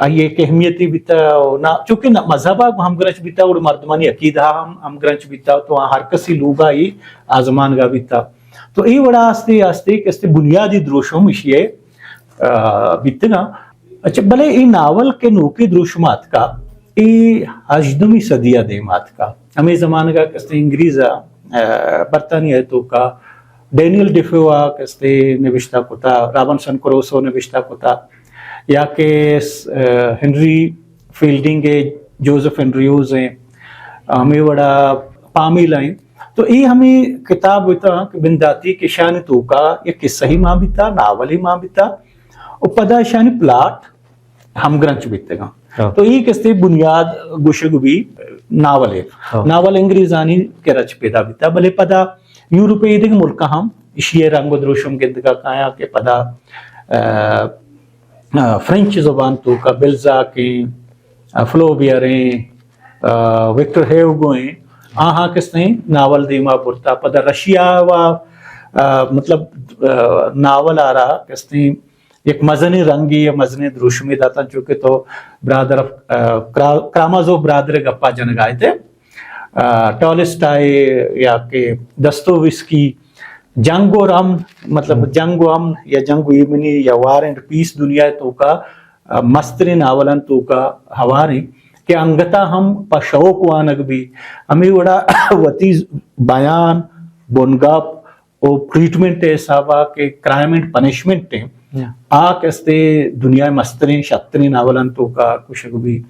آئیے کہ اہمیتی بیتا نا چونکہ مذہبہ ہم گرنچ بیتا اور مردمانی عقیدہ ہم گرنچ بیتا تو ہر کسی لوگا ہی آزمان گا بیتا تو ای وڑا آستے کہ بنیادی دروشم اشیے بیتنا. اچھا بلے ای ناول کے نوکی دروشمات کا ای 18ویں صدیہ دیمات کا ہمیں زمانہ کا کستے انگریزا برطانیہ تو کا ڈینیل ڈیفوا کستے نوشتہ کتا رابنسن کروسو نوشتہ کتا یا کہ ہنری فیلڈنگ جوزف انڈریوز ہیں ہمیں بڑا پامی لائن تو یہ ہمیں کتاب ہوتا کہ بنداتی کے شان تو کا یہ قصہ ہی ماں بیتا ناول ہی ماں بیتا اور پدا شان پلاٹ ہم گرنچ بیتے گا تو یہ کستے بنیاد گوشگ بھی ناول ہے ناول انگریزانی کے رچ پیدا بیتا بلے پدا یورپی دیکھ ملکہ ہم اشیے رنگ و دروشم گندگا کھایا کہ پدا فرینچ زبان تو کا بلزاکیں فلوبیئریں وکٹر ہیوگوئیں آہاں کس نے ناول دیما پورتا پدا رشیا و مطلب ناول آ رہا کس نے ایک مزنی رنگی یا مزنی دروشمی داتا چونکہ تو برادر کرامازو برادر گپا جنگائے تھے ٹالسٹائی یا کہ دستویسکی جنگ و امن مطلب جنگ و امن یا جنگ و ایمنی یا وار اینڈ پیس دنیا تو کا مستری ناولن تو کا ہواری کہ انگتا ہم پشوق وانگ بھی ہمیں وڑا وطی بیان بنگاپ او ٹریٹمنٹ حسابہ کہ کرائم اینڈ پنشمنٹ ہیں آ کستے دنیا مستری شتری ناولن تو کا کشک بھی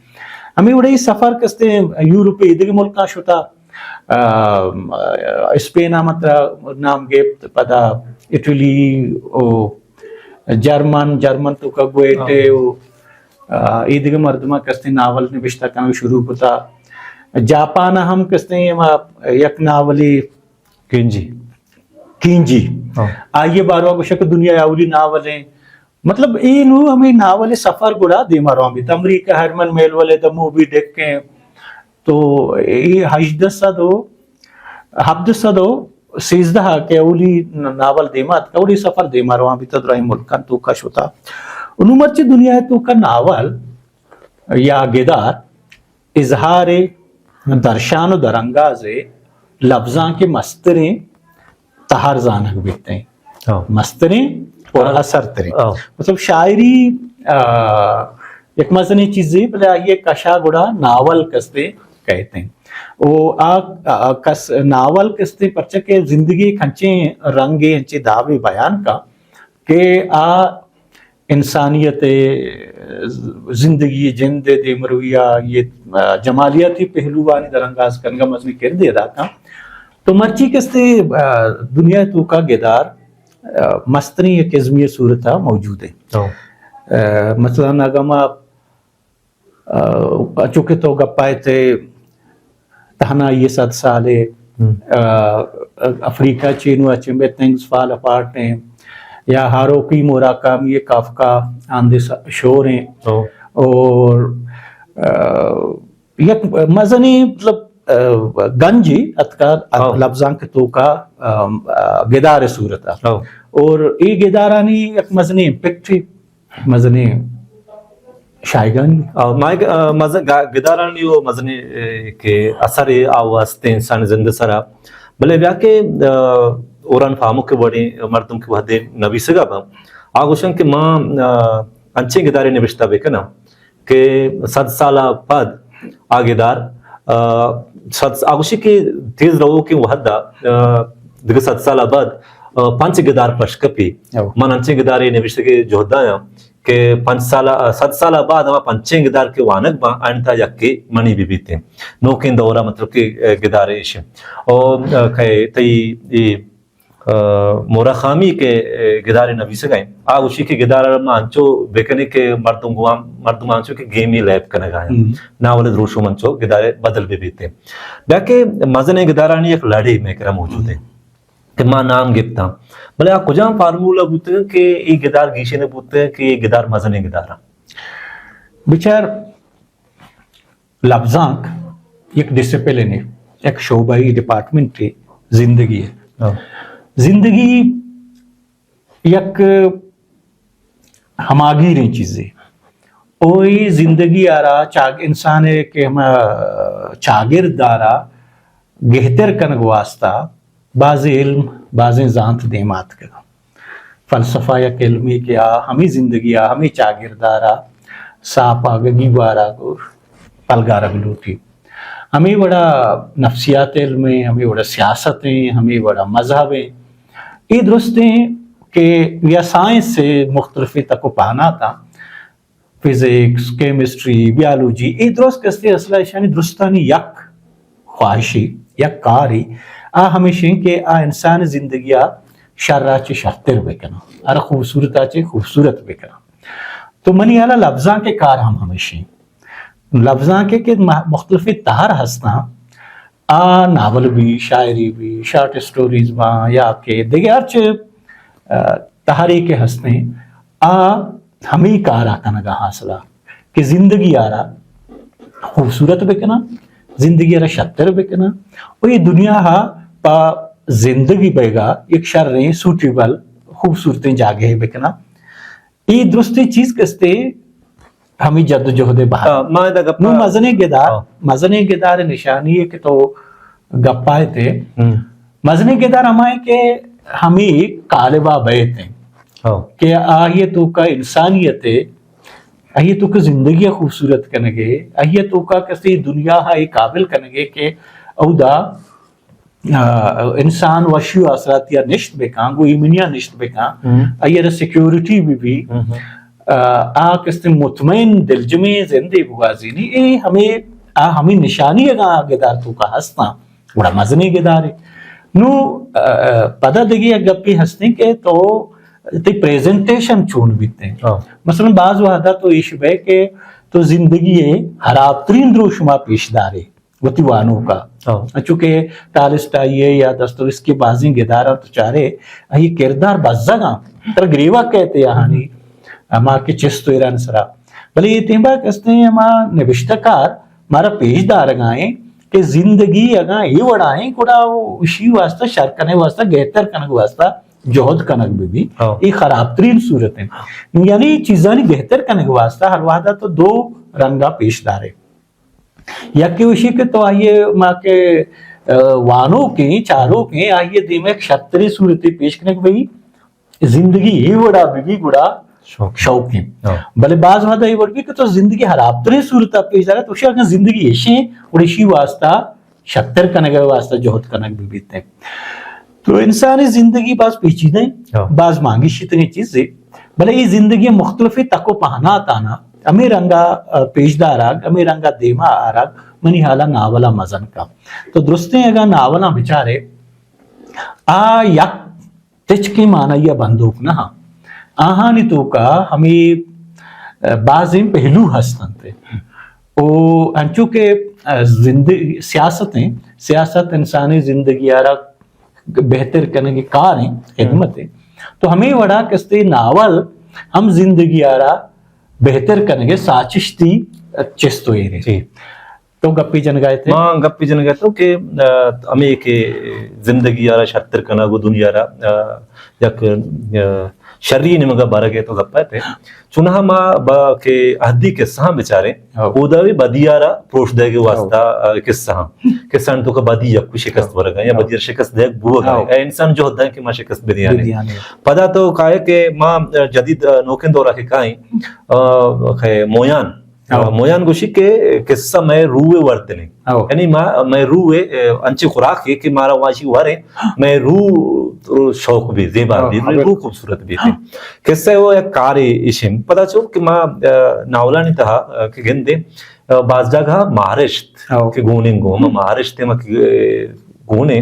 ہمیں وڑا یہ سفر کستے یورپی دیکھ ملکہ شتا اسپین مطلب نام گیپ پدا اٹلی جرمن تو کا گویٹے ایدگ مردمہ کستے ناول نوشتہ کرنا شروع ہوتا جاپان ہم کستے یک ناولی کینجی آئیے باروا گوشک دنیا اولی ناولیں مطلب اینو ہمیں ناول سفر گڑا دیما روان بھی امریکہ ہرمن میل والے دا مووی دیکھیں تو یہ 1816 کے اولی ناول دیمات اولی سفر دیما روان بھی تدرائی ملکان تو کا شتا انومت چی دنیا تو کا ناول یا گدار اظہار درشان و درنگاز لفظاں کے مستریں تہار زانک بیتے ہیں مستریں اور اثر تریں مطلب شاعری ایک مزنی چیزیں بلے آئیے کشا گڑا ناول کستے کہتے ہیں وہ ناول کستے پرچہ کے زندگی کھنچیں رنگے ہنچے دعوے بیان کا کہ انسانیت زندگی جند دے مرویہ یہ جمالیاتی پہلوانی درنگاز کنگا مزنی کر دے دا کا تو مرچی کستے دنیا تو کا گدار مستری ایک ازمی صورتہ موجود ہے مثلا نگما چونکہ تو گپائے تھے تہنا یہ 100 سالے افریقہ چینو اچمبے تھنگز فال اپارٹ ہیں یا ہاروکی موراکامی کافکا آندے شور ہیں اور یک مزنی مطلب گنجی اتکار لفظاں کے تو کا گدار صورتہ اور یہ گدارانی ایک مزنی امپیکٹری مزنی شائگانی گدارانی و مزنی کے اثر آواستے انسان زندہ سرا بلے بیا کے اوران فامو کے بڑی مردم کے وحدے نبی سگا با آگوشن کہ ماں انچے گدارے نبشتہ بے کنا کہ 100 سالہ بعد آگدار آگوشی کے تیز رہو کے وحدہ دیکھ 100 سالہ بعد 5 گدار پشکپی من انچے گدارے نبشتہ کے جہدہ ہیں کہ 100 سالہ بعد ہما 5 گدار کے وانک با آنتا یک کے منی بھی بیتے ہیں نوکین دورہ مطلب کہ گدارے ایشیں اور کہے تی مورا خامی کے گدارے نبی سے گئیں آگوشی کے گدارہ مانچو بیکنے کے مردم آنچو کے گیمی لیب کنے گائیں ناولد روشو منچو گدارے بدل بھی بیتے ہیں بیاکہ مزن گدارانی ایک لڑی میں کرا موجود ہے کہ ماں نام گپتا بلے آپ کجاں فارمولا بوتے ہیں کہ یہ گدار گیشے نے بوتے ہیں کہ یہ گدار مزن گدارہ بچار لفظاں ایک ڈسپلن ہے ایک شعبائی ڈپارٹمنٹ ہے زندگی ہے زندگی یک ہماگیر چیزیں اوی زندگی آرا چاگ انسان کے ہم چاگردارا گہتر کنگ واسطہ بعض علم بعض ذانت دیمات کا فلسفہ یا علمی کیا ہمیں زندگی ہمیں چاگردارا ساپا گگی بارا کو پلگارا بلوٹی ہمیں بڑا نفسیات علمیں ہمیں بڑا سیاستیں ہمیں بڑا مذہبیں یہ درست ہیں کہ یا سائنس سے مختلف تک پانا تھا فزکس کیمسٹری بیالوجی یہ درست کستے اصلہ شانی درستانی یک خواہشی یک کاری ہمیشہ کہ انسان زندگی شرع چی شرطر بکنا ار خوبصورتا چی خوبصورت بکنا تو منی حالا لفظاں کے کار ہم ہمیشہ لفظاں کے کہ مختلف تہر ہسنا ناول بھی شاعری بھی شارٹ سٹوریز ماں یا کہ دیگر تہری کے ہستے ہمیں کارا کنگا حاصلہ کہ زندگی آرا خوبصورت بکنا زندگی آرا شتر بکنا اور یہ دنیا پا زندگی بیگا ایک شر سوٹیبل خوبصورتیں جاگے بکنا یہ درستی چیز کستے ہمیں جد جہد باہر نو مزن گدار نشانی ہے کہ تو گپائے تھے مزن گدار ہمائے کہ ہمیں کالبہ بیت ہیں کہ آئیے تو کا انسانیت ہے آئیے تو کا زندگی خوبصورت کنگے آئیے تو کا کسی دنیا ہائی قابل کنگے کہ او دا انسان وشیو اثرات یا نشت بکان گو ایمنیا نشت بکان آئیے دا سیکیورٹی بھی کسی مطمئن دلجمی زندگی بغازینی اے ہمیں نشانی اگا گدار تو کا ہستا بڑا مزنی گدار ہے نو پتہ دگی گپی ہستے کہ تو تی پریزنٹیشن چون بیتے ہیں مثلا بعض وحدہ تو ایش بے کہ تو زندگی حراب ترین درو شما پیش دارے وطی وانوں کا چونکہ ٹالسٹائیے یا دستویسکی بازیں گدارہ تو چارے یہ کردار بزگاں تر گریوہ کہتے ہیں یہانی اما کے چستو ایران سرا بلے یہ تیمبا کہتے ہیں اما نوشتکار مارا پیش دار گائیں کہ زندگی اگاں یہ وڑائیں کڑا اسی واسطہ شرکنے واسطہ گہتر کنگ واسطہ جہد کنگ بھی یہ خراب ترین صورت ہیں یعنی چیزانی بہتر کنگ واسطہ ہر وحدہ تو دو رنگا پیش دارے یا کہ اسی کے تو آئیے ماں کے وانوں کے چاروں کے آئیے دیم ایک شتری صورتی پیش کرنے کے بھئی زندگی یہ وڑا بھی گڑا شوق ہیں بلے بعض وحدہ یہ وڑ بھی کہ تو زندگی حراب ترین صورتہ پیش دارے تو اسی اگر زندگی ایشیں اور اسی واسطہ شتر کنگ واسطہ جہد کنگ بھی بیتے ہیں تو انسانی زندگی بعض پیچیدہ ہیں بعض مانگی شتنی چیزیں بلے یہ زندگی مختلفی تکو پہنا تانا ہمیں رنگا پیشدار آگ ہمیں رنگا دیما آرگ منی حالا ناولا مزن کا تو درستیں اگا ناولا بچارے یک تچ کی معنی یا بندوق نہ آہانی تو کا ہمیں بعضیں پہلو ہستن تھے انچو کہ سیاست انسانی زندگی آرگ بہتر کرنے کی کار ہیں خدمت ہیں تو ہمیں وڑا کستے ناول ہم زندگی آرہ بہتر کرنے کے ساچشتی چستو ہی رہے تو گپی جنگائے تھے ماں گپی جنگائے تو کہ ہمیں کہ زندگی آرہ شتر کرنا گو دنیا آرہ یک شرعی نمگا بارہ گئے تو گپائے تھے چنہا ماں با کہ اہدی قصہ بچارے اودا بھی بدی آرہ پروش دے گے واسطہ قصہ تو کا بدی یک شکست ورگا یا بدی شکست دے بو گا اے انسان جو ہوتا ہے کہ ماں شکست بدیانے پدا تو کہا ہے کہ ماں جدید نوکن دورہ کے کہیں مویان گوشی کے قصہ میں روئے ورتنے یعنی میں روئے انچی خوراک ہے کہ مارا واشی وارے میں روح شوق بھی زیبا بھی روح خوبصورت بھی تھے قصہ وہ ایک کاری اشم پتا چو کہ ماں ناولانی تہا کہ گندے بعض جگہ مہارشت کہ گونے گو مہارشت گونے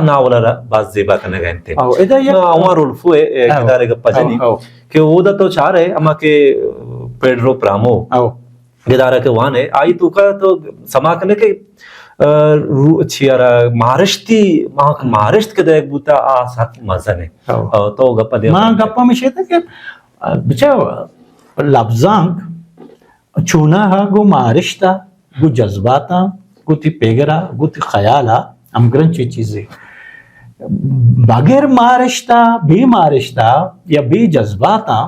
ناولا را بعض زیبا کرنے گئے تھے عمر الفو کدارے گپا جنی کہ وہ دا تو چاہ رہے اما کہ پیڈرو پرامو گدارہ کے وانے آئی تو کا تو سما کرنے کے مہارشت کے دیکھ بوتا ساتھ مزن ہے تو گپا دیا ماں گپا میں شیطا کہ بچہ لفظاں چونا ہا گو مہارشتا گو جذباتا گو تی پیگرا گو تی خیالا امگرن چی چیزیں بغیر مہارشتا بے مہارشتا یا بے جذباتا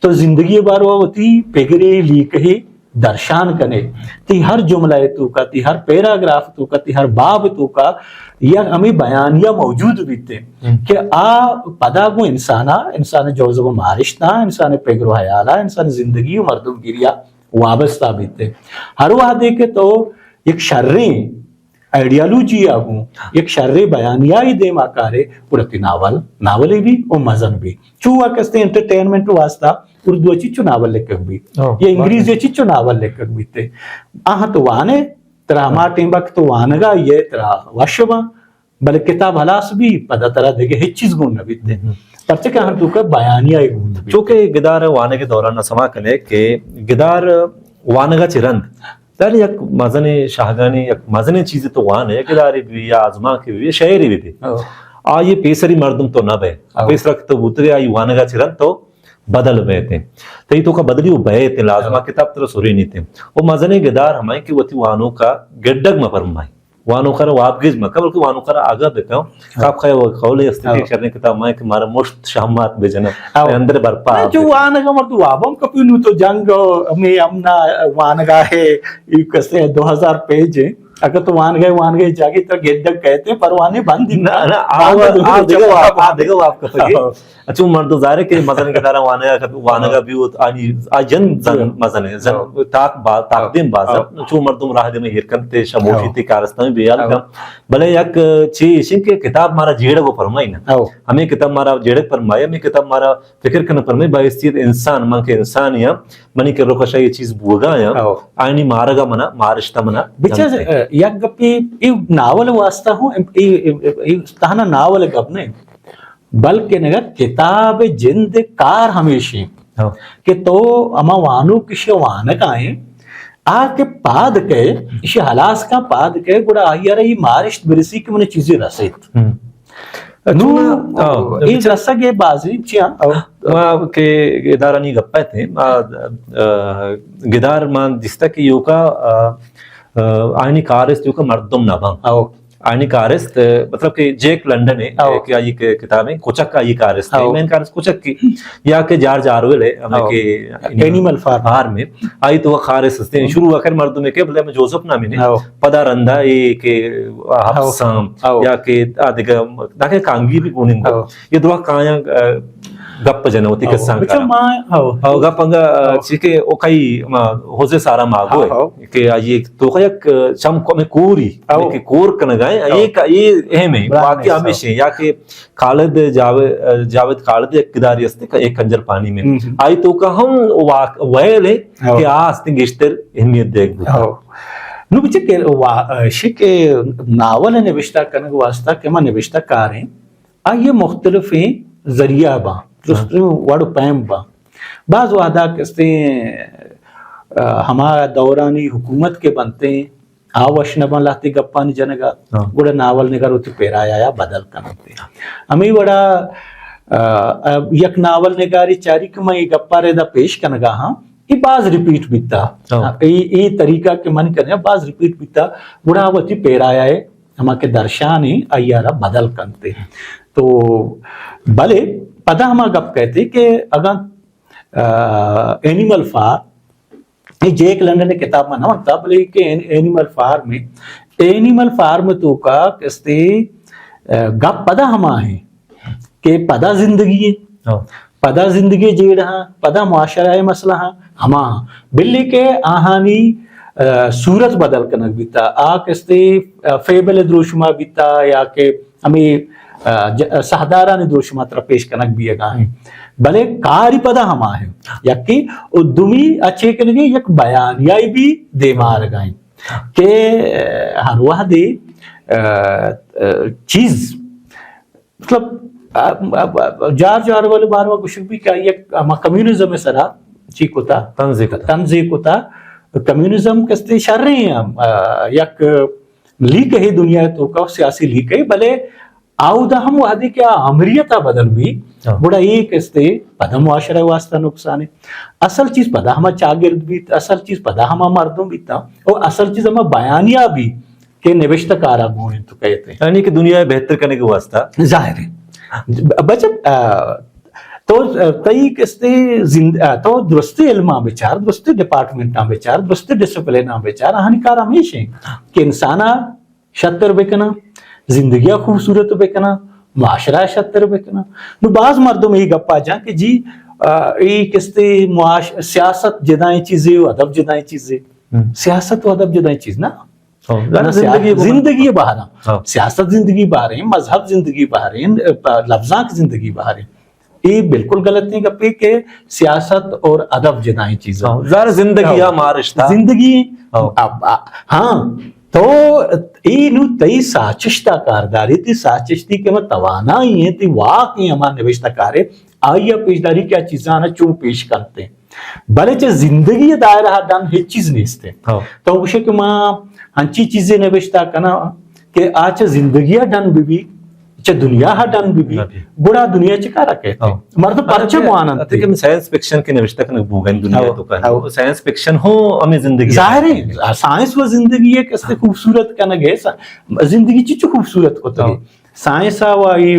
تو زندگی بار وہ ہوتی پیگری لی کہی درشان کنے تی ہر جملہ تو کا تی ہر پیراگراف تو کا تی ہر باب تو کا یا ہمیں بیانیہ موجود بیتے کہ آ پدا کو انسان جوزب و مارشتہ انسان پیگر و حیالہ انسان زندگی و مردم گیریا وابستہ بیتے ہر وعدے کے تو ایک شرری آئیڈیالوجی آگوں ایک شرری بیانیائی دے ماکارے پورتی ناولی بھی اور مزن بھی چوہا کستے انٹرٹینمنٹ واسطہ اردو چیچو ناول لکھ بھی یا انگریزی چیچو ناول لکھ بھی تے آہاں تو وانے ترا ہما ٹیم وقت تو وانگا یہ ترا وشبا بلے کتاب حلاس بھی پدا ترا دیکھے ہیچ چیز گون نبی تے پرچہ کہ ہر تو کا بیانیائی گون نبی چونکہ گدار وانے کے دوران سما کنے کہ گدار وانگا چرند یعنی یک مزن شاہگانی یک مزن چیزیں تو وان ہے گداری بھی یا آزما کی بھی شہری بھی تھی آئیے پیسری مردم تو نہ بے پیس رکھ تو بوترے آئی وانگا چرند تو بدل بے تھے تی تو کا بدلی وہ بے تھے لازمہ کتاب تر سوری نہیں تھے وہ مزن گدار ہمائیں کہ وہ تھی وانوں کا گڈگ مپرمائی وانو کرا وابگیز مکہ بلکہ وانو کرا آگا بکاؤں کاب خواہ وہ قولی استفیق شرنے کتاب مائیں کہ مارا مشت شہمات بے جنب اندر برپا جو وانگا مردو وابم کپینو تو جنگ ہمیں امنا وانگا ہے یہ کستے ہیں 2000 پیج ہیں اگر تو وانگے جاگی تو گیدک کہتے ہیں پر وانے بند دی آپ دیکھو آپ کا فکر اچھا مردو ظاہر ہے کہ مزن کے دارا وانگا بھی جن مزن ہے تاک دیم بازر چو مردم راہ دے میں ہرکن شموشی تی کارستان بیال کم بلے یک چیشن کے کتاب مارا جیڑا کو فرمائی نا ہمیں کتاب مارا جیڑا فرمائی ہمیں کتاب مارا فکر کرنا فرمائی باعثیت انسان من کے انسان یا منی کے روکشا یہ چیز بوگا یا آئینی مارگا منا مارشتا منا یک گپی ناول واسطہ ہوں تہنا ناول گپ نہیں بلکہ نگر کتاب جند کار ہمیشہ کہ تو اما وانو کشی وانک آئیں آکے پاد کے اسی حلاس کا پاد کے گوڑا آئی رہی مارشت برسی کی منہ چیزیں رسیت یہ رسا گئے بازی چیاں کہ گدارانی گپے تھے گدار مان جستا کہ یو کا آئینی کارست یو کا مردم نبھا آئینی کارست مطلب کہ جیک لنڈن ہے کہ آئی کتابیں کوچک کا آئی کارست ہے مین کارست کوچک کی یا کہ جارج آرویل ہے ہمیں کہ اینیمل فار میں آئی تو وہ خارست ہستے ہیں شروع آخر مردوں میں کہ بلے میں جوزف نامی نے پدا رندہ یہ کہ حفظام یا کہ داکہ کانگی بھی گونن گا یہ دعا کائیں گپ جنہ ہوتی کسان کرا گپ انگا چیکے او کئی ہوزے سارا ماغو ہے کہ یہ تو یک چم کو میں کوری کہ کور کنگائیں یہ اہم ہے واقعی ہمیشہ یا کہ خالد جاوید خالد ایک کداری استے کہ ایک کنجر پانی میں آئی تو کہ ہم ویل ہے کہ آستے گشتر اہمیت دیکھ دیتا نو بچے کہ شک ناول نوشتہ کرنے کو واسطہ کہ میں نوشتہ کار ہیں آئیے مختلف ہیں ذریعہ باں وڑ پیم با بعض وعدہ کستے ہمارا دورانی حکومت کے بنتے ہیں آوش نبان لاتی گپانی جنگا گوڑا ناول نگر ہوتی پیرایا یا بدل کرتے ہیں ہمیں وڑا یک ناول نگاری چاری کہ میں گپا رہ دا پیش کنگا ہاں یہ بعض ریپیٹ بیتا یہ طریقہ کے من کرنے بعض ریپیٹ بیتا گوڑا ہوتی پیرایا ہے ہما کے درشانی آئیارا بدل کرتے ہیں تو بلے پدا ہما گپ کہتے کہ اگر اینیمل فار یہ جیک لنڈن نے کتاب میں نہ ہوتا بلے کہ اینیمل فار میں اینیمل فار میں تو کا کستے گپ پدا ہما ہے کہ پدا زندگی ہے پدا زندگی جیڑ ہاں پدا معاشرہ مسئلہ ہاں ہما بلی کے آہانی صورت بدل کنک بیتا آ کستے فیبل دروشما بیتا یا کہ ہمیں سہدارہ نے دوشما ترہ پیش کنک بھی اگا ہیں بلے کاری پدا ہما ہے یکی دمی اچھے کنگے یک بیان یائی بھی دے مار گائیں کہ ہر وہ دے چیز مطلب جار والے باروا کچھ بھی کہ یک کمیونزم سرا چیک ہوتا تنزیق ہوتا کمیونزم کستے شر رہے ہیں یک لیک ہے دنیا تو کا سیاسی لیک ہے بلے آؤ دا ہم وحدی کیا امریتا بدل بھی بڑا ایک استے پدا معاشرہ واسطہ نقصان ہے اصل چیز پدا ہما چاگرد بھی اصل چیز پدا ہما مردم بھی تا اور اصل چیز ہما بیانیہ بھی کہ نوشتہ کارا گونے تو کہتے ہیں یعنی کہ دنیا بہتر کرنے کے واسطہ ظاہر ہے بچہ تو تئی کستے تو درست علماں بچار درست ڈپارٹمنٹاں بچار درست ڈسپلیناں بچار ہانیکار ہمیشہ کہ انسانا شتر بکنا زندگیاں خوبصورت بکنا معاشرہ شتر بکنا. نو بعض مردم یہ گپا جا کہ جی یہ کستے سیاست جدائیں چیزیں و ادب جدائیں چیزیں. سیاست و ادب جدائیں چیز نا, زندگی باہر سیاست زندگی باہر ہیں, مذہب زندگی باہر ہیں, لفظاں کی زندگی باہر ہیں. یہ بالکل غلط نہیں گپے کہ سیاست اور ادب جدائیں چیزیں. زندگی ہمارا رشتہ زندگی ہاں تو ای نو تی ساچشتا کارداری تی ساچشتی کے میں توانائی ہیں تی واقعی ہمارا نوشتہ کارے آئیہ پیشداری کیا چیزاں چون پیش کرتے ہیں. بلے چاہ زندگی دائرہ ڈان ہیچ چیز نیستے تو اسے کہ ماں ہنچی چیزیں نوشتہ کنا کہ آج زندگی ڈان بھی چاہ دنیا ڈان بھی بڑا دنیا چکا رکھے مرد پرچے موانت کہ سائنس فکشن کے نوشتہ کنا بوگن دنیا تو کنا سائنس فکشن ہو ہمیں زندگی ظاہر ہے سائنس و زندگی ایک اس سے خوبصورت کنا گئے زندگی چیچو خوبصورت ہوتا ہے. سائنس آوائی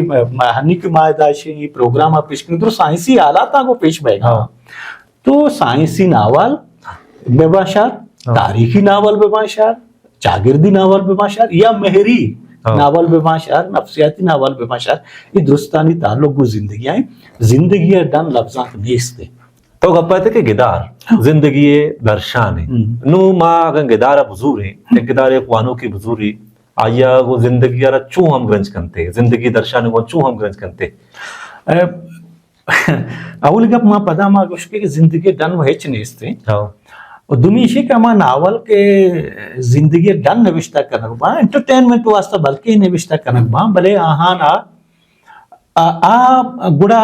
ہنی کی مائداشی پروگرام آپ پیش کریں تو سائنسی آلات آگو پیش بے گا. تو سائنسی ناول بے باشار, تاریخی ناول بے باشار, چاگردی ناول بے باشار یا مہری ناول بے باشار, نفسیاتی ناول بے باشار, یہ درستانی تعلق وہ زندگی آئیں. زندگی ڈن لفظاں نیستے تو گپا تھے کہ گدار زندگی درشان ہے نو ماں اگر گدارہ بزور ہیں گدار اقوانوں کی بزوری آیا وہ زندگی آرہ چوں ہم گرنج کنتے زندگی درشان وہ چوں ہم گرنج کنتے. اول گپ ماں پدا ماں گوش کے زندگی ڈن وہ ہیچ نیستے اور دنیا کا ماں ناول کے زندگی ڈن نوشتہ کنک ماں انٹرٹینمنٹ واسطہ بلکہ نوشتہ کنک ماں بلے آہان گڑا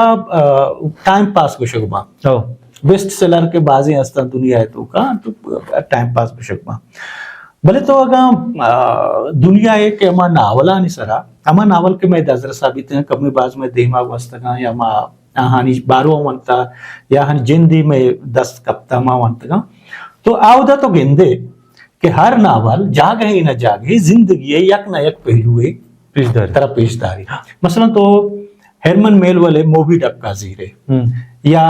ٹائم پاس کو شک ماں بیسٹ سیلر کے بازی ہستا دنیا ہے تو کا ٹائم پاس کو شک ماں بلے تو اگر دنیا ہے کہ اما ناولا نہیں سرا اما ناول کے میں دازر ثابت ہیں کمی باز میں دیما وستگاں یا ما آہانی بارو وانتا یا ہن جندی میں 10 کپتا ما وانتگاں تو آودہ تو گندے کہ ہر ناول جاگ ہے نہ جاگ ہے زندگی ہے یک نہ یک پہلوئے طرح پیش داری. مثلا تو ہرمن میل والے موبی ڈک کا زیرے یا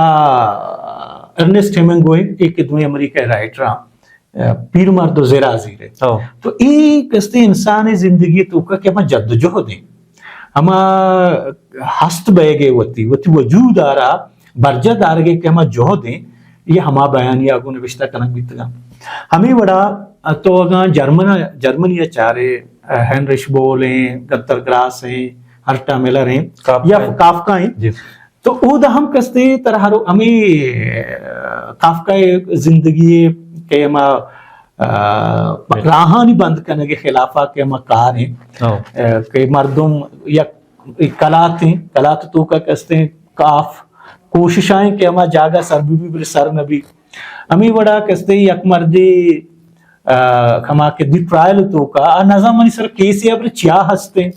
ارنسٹ ہیمنگوئے ایک دوئے امریکہ رائٹراں پیر مرد و زیرہ زیرے. تو ایک کستے انسان زندگی تو کا کہ ہمیں جد جہد ہیں ہما ہست بے گئے وتی وجود آرہا برجت آ رہے کہ ہما جہد ہیں یہ ہما بیانی آگو نوشتہ کنک بیتگا. ہمیں بڑا تو اگاں جرمنی چارے ہینرش بول ہیں, گتر گراس ہیں, ہرٹا ملر ہیں یا کافکا ہیں. تو او دا ہم کستے طرح ہمیں کافکا زندگی کہ ہما راہانی بند کرنے کے خلافہ کے ہما کار ہیں کہ مردم یا کلات ہیں کلات تو کا کستے ہیں کاف کوششائیں کہ ہما جاگا سر بھی بر سر نبی ہمیں بڑا کستے یک مردی ہما کہ دی ٹرائل تو کا نظام منی سر کیسے اب چیا ہستے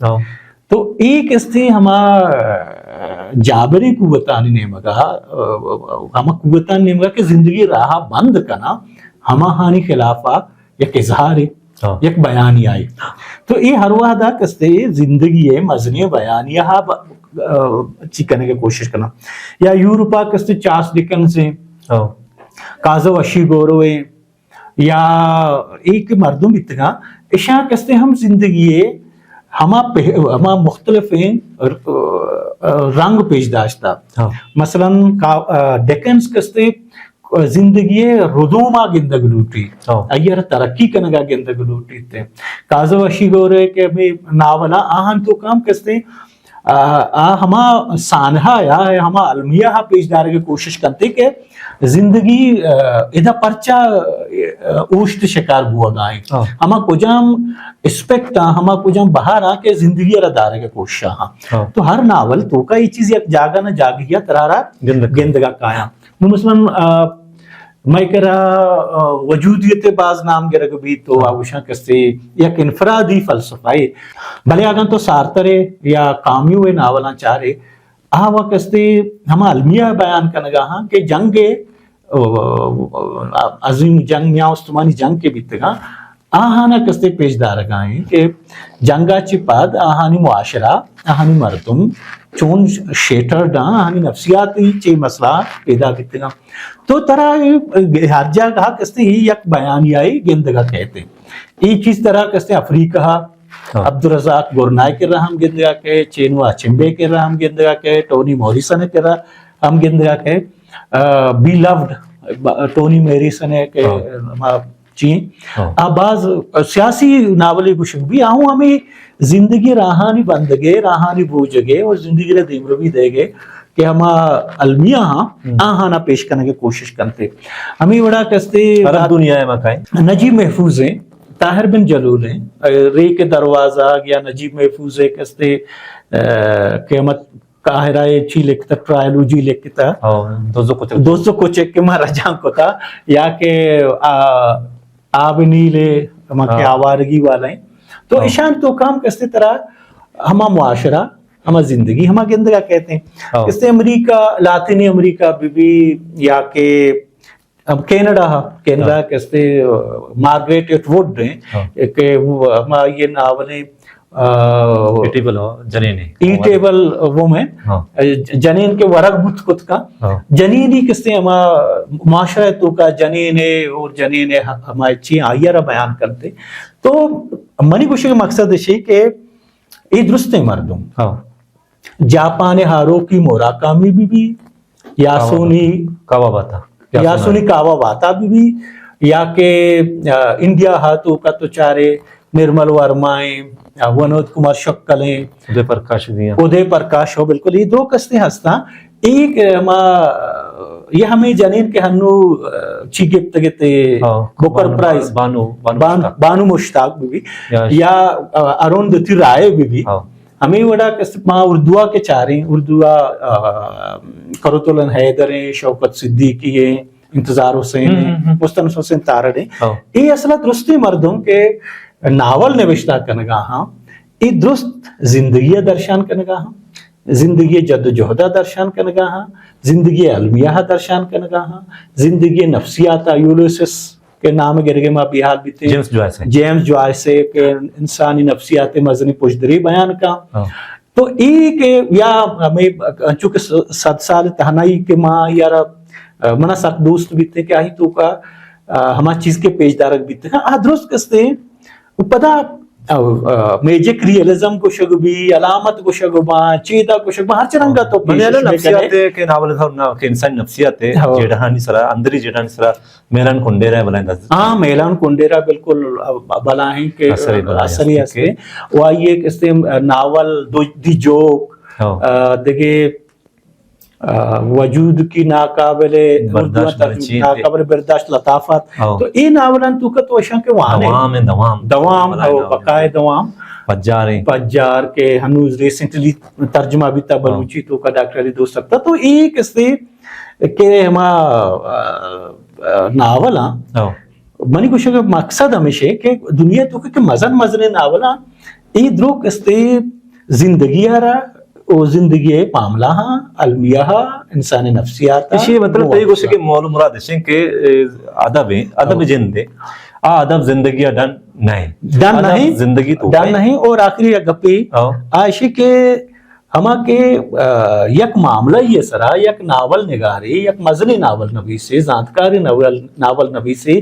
تو ایک استے ہما جابری قوتانی نیمگا ہما قوتانی نیمگا کہ زندگی راہ بند کنا ہما ہانی خلافہ یک اظہار یک بیانی آئی. تو یہ ہر وحدہ کستے زندگی ہے مزنی بیانی چکنے کی کوشش کرنا. یا یورپا کستے چارلس ڈکنز ہیں, کازو اشی گوروے یا ایک مردم اتنا اشاں کستے ہم زندگی ہے ہما مختلف ہیں رنگ پیش داشتا. مثلا ڈکنز کستے زندگی ردوما گندگ لوٹی اگر ترقی کنگا گندگ لوٹی تھے. کازو اشی گورے کے ناولا آہن تو کام کستے ہما سانحہ یا ہما علمیہ پیش دارے کی کوشش کرتے کہ زندگی ادھا پرچہ اوشت شکار بوا گائیں ہما کجام اسپیکٹ ہما کجام بہار آ کے زندگی را دارے کی کوشش ہاں. تو ہر ناول تو کا یہ چیز یک جاگا نہ جاگیا ترارا گندگا کایا. مثلا میں کرا وجودیت باز نام گرگ بھی تو آوشاں کستے یک انفرادی فلسفہ ہے بھلے آگاں تو سارترے یا کامیوے ناولاں چارے آوا کستے ہما علمیہ بیان کنگا ہاں کہ جنگ عظیم جنگ میاں استمانی جنگ کے بیتگاں آہانا کستے پیش دارگاہیں کہ جنگا چی پاد آہانی معاشرہ آہانی مردم چون شیٹرڈ ہاں نفسیاتی چی مسئلہ پیدا کرتے گا تو طرح ہر جگہ کستے ہی یک بیانیائی گندگا کہتے ہیں ایک چیز طرح کستے افریقہ عبدالرزاق گورنائی کے رہا ہم گندگا کہے چینو اچمبے کے رہا ہم گندگا کہے ٹونی موریسن کے رہا ہم گندگا کہے بی لوڈ ٹونی میریسن کے چین بعض سیاسی ناولی گوشک بھی آہوں ہمیں زندگی راہانی بندگے راہانی بوجھگے اور زندگی رہ دیمر بھی دے گے کہ ہما المیہ ہاں آہانا پیش کرنے کی کوشش کرتے ہمیں بڑا کستے عرب دنیا ہے مکائیں نجیب محفوظ ہیں طاہر بن جلول ہیں رے کے دروازہ یا نجیب محفوظ ہے کستے قیمت قاہرہ چی لکھتا ٹرائلوجی لکھتا دوستو کو چیک کے مارا جان کو تھا یا کہ آب نیلے ہما کے آوارگی والے ہیں تو اشان تو کام کستے طرح ہما معاشرہ ہما زندگی ہما گندگا کہتے ہیں کستے امریکہ لاطینی امریکہ بھی یا کہ اب کینیڈا کستے مارگریٹ ایٹ ووڈ ہیں کہ ہما یہ ناولیں ایٹیبل وومن جنین کے ورق بت کت کا جنین ہی کستے ہما معاشرہ تو کا جنین ہے اور جنین ہمارے چی آئیرہ بیان کرتے تو منی گوشے کا مقصد ہے کہ یہ درست مردم جاپان ہارو کی موراکامی بھی یاسونی کاواواتا بھی یا کہ انڈیا ہاتھوں کا تو چارے نرمل ورمائیں ونود کمار شکلیں ادے پرکاش ہو بالکل یہ دو کستے ہستا ایک یہ ہمیں جنین کے ہنو چی گفت گتے بکر پرائز بانو مشتاق بھی یا اروندتی رائے بھی ہمیں وڑا کستے ماں اردوہ کے چاریں اردوہ کرتولن حیدر ہیں شوکت صدیقی ہیں انتظار حسین ہیں مستنس حسین تارڑ ہیں یہ اصلا درستی مردم کے ناول نوشتہ کنگا ہاں یہ درست زندگی درشان کنگا ہاں زندگی جد جہدہ درشان کنگا ہاں زندگی علمیہ درشان کنگا ہاں زندگی نفسیات یولیسس کے نام گرگے ماں بیحال بیتے جیمز جوائسے کے انسانی نفسیات مزنی پشدری بیان کا تو ایک یا ہمیں چونکہ 7 سال تہنائی کے ماں یارا منا سخت دوست بیتے کہ آہی تو کا ہما چیز کے پیش دارک بیتے ہیں درست کستے ہیں پدا میجک ریئلزم کو شگبی علامت کو شگبا چیدہ کو شگبا ہر چرنگا تو منیلو نفسیات کے ناول تھا کہ انسان نفسیات ہے جیڑہانی سرا اندری جیڑہانی سرا میلان کنڈیرہ بلائیں دست میلان کنڈیرہ بالکل بلائیں کہ اثری ہستے وہ آئیے کستے ناول دی جوک دیکھے وجود کی ناقابل برداشت لطافت تو این ناولان تو کا تو اشان کے وانے دوام بقائے دوام پجار کے ہنوز ریسنٹلی ترجمہ بھی تا بلوچی تو کا ڈاکٹر علی دوست سکتا تو ایک اس سے کہ ہما ناولا منی کچھ مقصد ہمیشہ کہ دنیا تو کہ مزن ناولا ای درو کستے زندگی آرہ او زندگی معاملہ ہاں علمیہ ہاں انسان نفسیات اسی مطلب تو یہ گوشے کہ معلوم مراد ہے کہ ادب جن دے ادب زندگی ڈن نہیں زندگی تو ڈن نہیں اور آخری گپی آئشی کہ ہما کے یک معاملہ یہ سرا یک ناول نگاری یک مزنی ناول نویسی زانتکاری ناول نویسی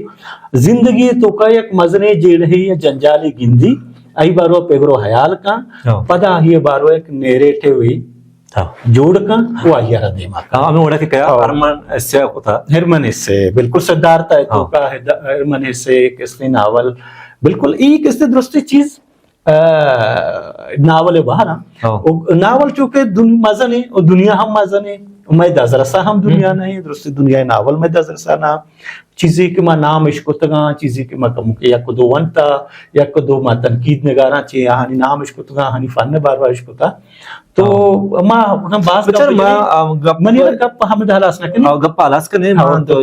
زندگی تو کا یک مزنی جیڑہی یا جنجالی گندی ای بارو پیگرو حیال کا پدا ہی بارو ایک نیریٹے ہوئی جوڑ کا وہ آئیہ رہ دیما کا ہمیں وڑا کہ کیا ہرمن ایسے ہوتا ہرمن ایسے بالکل صدارتا ہے تو کا ہرمن ایسے کسنی ناول بالکل ایک اس درستی چیز ناول باہر ناول چونکہ مزن ہے اور دنیا ہم مزن ہے میں دزرسا ہم دنیا نہیں درستی دنیا ناول میں دزرسا نا چیزی کہ ماں نام عشقتگاں چیزی کہ ماں کمکہ یک دو ونتا یک دو ماں تنقید نگاراں چیئے ہانی نام عشقتگاں ہانی فن بارو عشقتا تو ماں باز منی گپ حمد حلاس نکنی گپ حلاس کرنے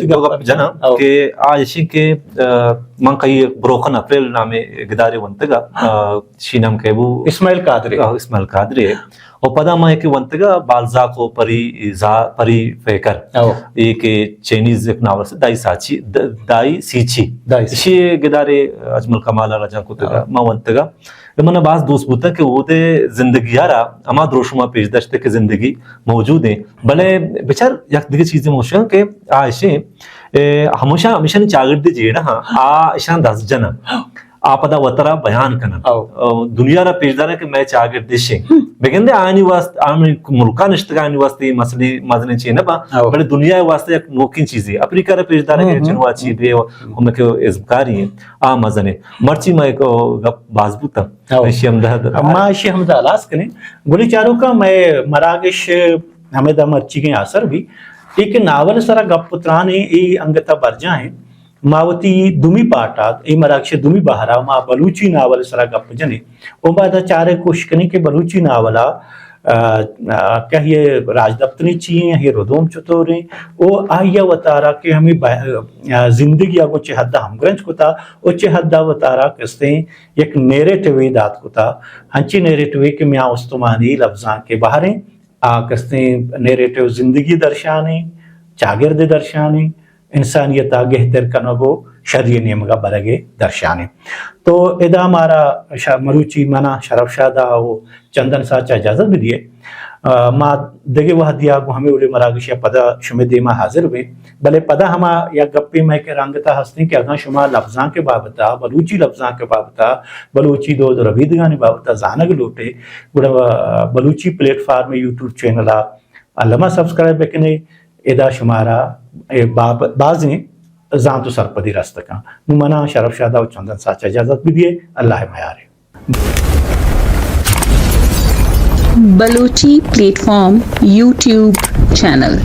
گپ جنا کہ آجشی کے من کئی بروخن اپریل نامے گدارے ونتگا شینام کے وہ اسماعیل قادری ہے اور پدا ماں ایک ونتگا بالزاکو پری فیکر ایک چینیز ایک ناول سے دائی سیچی اسی گدارے اجمل کمال رجا کو تگا ماں ونتگا من بعض دوست بوتا کہ وہ دے زندگی یارا اما دروشما پیش داشتے کہ زندگی موجود ہیں بلے بچار یک دیگه چیزیں موشن کہ آئیشیں ہمیشہ نے چاگرد جیڑا ہاں آئیشان دست جنا آپدا وطرہ بیان کنا دنیا را پیش دارا کہ میں چاگرد دیشیں بگن دے آنی واسطے آمین ملکہ نشتگا آنی واسطے مسئلے مزنے چیئے نا با بلے دنیا واسطے یک نوکین چیزی اپریکہ را پیش دارا کہ جنوہ چی دے ہمیں کہ ازمکاری ہیں مزنے مرچی میں ایک باز بوتا ایشی حمدہ اما ایشی حمدہ علاس کریں گولی چاروں کا میں مراگش ہمیں دا مرچی کے آثر بھی ایک ناول سرا گپ پترانے ای انگتا برجا ہیں ماوتی دومی پاٹات ای مراکش دومی بہرا ما بلوچی ناول سرا گپ جنے او بعد چارے کوشش کرنے کہ بلوچی ناولا کیا یہ راج دفتری چیئیں یہ ردوم چطوریں او آئیا وطارا کہ ہمیں زندگی آگو چے حدہ ہم گرنچ کتا او چے حدہ وطارا کستے یک نیریٹوی دات کتا ہنچی نیریٹوی کہ میاں استمانی لفظاں کے باہریں کستے نیریٹو زندگی درشانے چاگرد درشانے انسانیت گہتر کنگو شرعی نیمگا برگے درشانے تو ادا ہمارا مروچی منا شرف شادہ و چندن ساچا اجازت بھی دیے ما دگے وہ دیا کو ہمیں اولے مراگشیا پدا شمی دیما حاضر ہوئے بلے پدا ہما یا گپی میں کے رنگتا ہستے کہ اگاں شما لفظاں کے بابتا بلوچی لفظاں کے بابتا بلوچی دو رویدگانی بابتا زانگ لوٹے گوڑا بلوچی پلیٹ فارم یوٹیوب چینلا علمہ سبسکرائب بکنے ادا شمارا بازیں زان تو سرپدی رستکاں ممنا شرف شادہ و چندن ساچا اجازت بھی دیے اللہ میارے Balochi platform YouTube channel